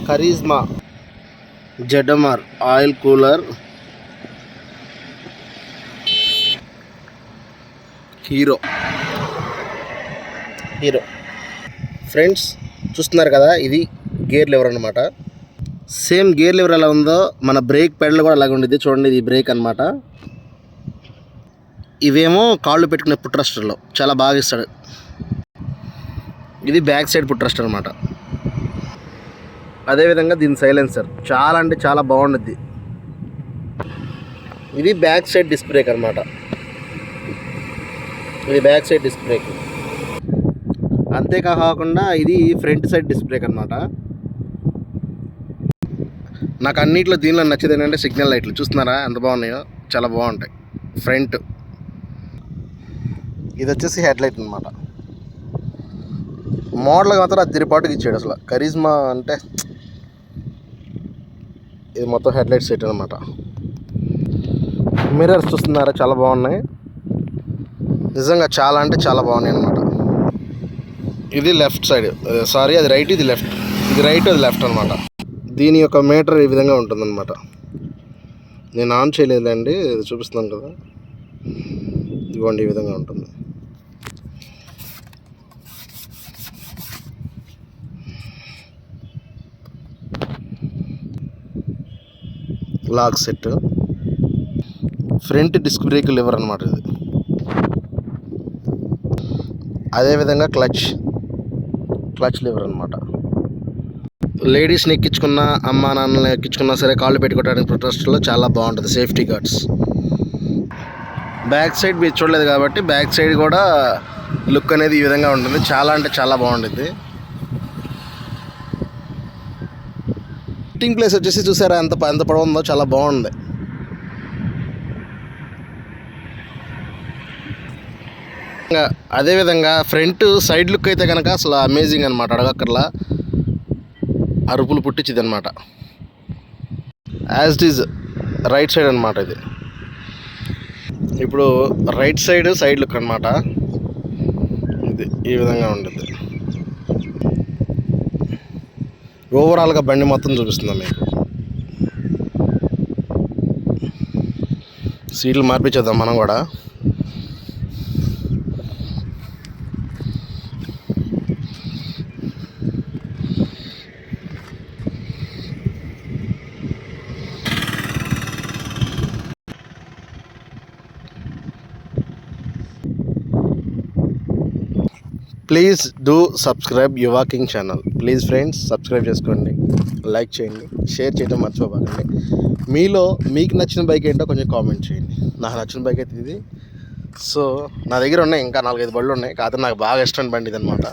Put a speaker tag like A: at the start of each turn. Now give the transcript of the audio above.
A: Karizma ZMR oil cooler, hero friends చూస్తున్నారు కదా, ఇది గేర్ లివర్ అనమాట. సేమ్ గేర్ లివర్ ఎలా ఉందో మన బ్రేక్ పెడల్ కూడా అలాగే ఉండేది. చూడండి, ఇది బ్రేక్ అనమాట. ఇవేమో కాళ్ళు పెట్టుకునే పుట్ రెస్టర్లో చాలా బాగా ఇస్తాడు. ఇది బ్యాక్ సైడ్ పుట్ రెస్టర్ అనమాట. అదేవిధంగా దీని సైలెన్సర్ చాలా అంటే చాలా బాగుంటుంది. ఇది బ్యాక్ సైడ్ డిస్క్ బ్రేక్ అనమాట. ఇది బ్యాక్ సైడ్ డిస్క్ బ్రేక్. అంతేకాకుండా ఇది ఫ్రంట్ సైడ్ డిస్క్ బ్రేక్ అనమాట. నాకు అన్నిట్లో దీనిలో నచ్చేది ఏంటంటే సిగ్నల్ లైట్లు చూస్తున్నారా ఎంత బాగున్నాయో, చాలా బాగుంటాయి. ఫ్రంట్ ఇది వచ్చేసి హెడ్ లైట్ అనమాట. మోడల్గా మాత్రం అది తిరిపాటుకి ఇచ్చాడు అసలు. కరిజ్మా అంటే ఇది మొత్తం హెడ్ లైట్ సెట్ అనమాట. మిర్రర్స్ చూస్తున్నారా చాలా బాగున్నాయి, నిజంగా చాలా అంటే చాలా బాగున్నాయి అనమాట. ఇది లెఫ్ట్ సైడ్, సారీ అది రైట్, ఇది లెఫ్ట్. ఇది రైట్, అది లెఫ్ట్ అనమాట. దీని యొక్క మీటర్ ఈ విధంగా ఉంటుందన్నమాట. నేను ఆన్ చేయలేదండి, ఇది చూపిస్తున్నాను కదా, ఇదిగోండి ఈ విధంగా ఉంటుంది. Lock set, front disc brake lever అనమాట ఇది. అదేవిధంగా క్లచ్ లివర్ అనమాట. లేడీస్ని ఎక్కించుకున్న, అమ్మా నాన్నని ఎక్కించుకున్నా సరే కాళ్ళు పెట్టుకోవడానికి ప్రొటెస్ట్లో చాలా బాగుంటుంది. Safety guards. బ్యాక్ సైడ్ మీరు చూడలేదు కాబట్టి బ్యాక్ సైడ్ కూడా లుక్ అనేది ఈ విధంగా ఉంటుంది. చాలా అంటే చాలా బాగుంటుంది. సిట్టింగ్ ప్లేస్ వచ్చేసి చూసారా ఎంత పొడవు ఉందో, చాలా బాగుంది. అదేవిధంగా ఫ్రంట్ సైడ్ లుక్ అయితే కనుక అసలు అమేజింగ్ అనమాట. అడగక్కర్లా, అరుపులు పుట్టించింది అనమాట. As it is right side అనమాట ఇది. ఇప్పుడు రైట్ సైడ్ లుక్ అనమాట. ఇది ఈ విధంగా ఉంటుంది. ఓవరాల్గా బండి మొత్తం చూపిస్తుందా మీకు. సీట్లు మార్పించేద్దాం మనం కూడా. Please do subscribe యువా king channel. Please friends subscribe చేసుకోండి, లైక్ చేయండి, షేర్ చేయడం మర్చిపోకండి. మీలో మీకు నచ్చిన బైక్ ఏంటో కొంచెం కామెంట్ చేయండి. నాకు నచ్చిన బైక్ అయితే ఇది. సో నా దగ్గర ఉన్నాయి ఇంకా 4-5 బళ్ళు ఉన్నాయి, కాకపోతే నాకు బాగా ఇష్టమైన బండి ఇది అనమాట.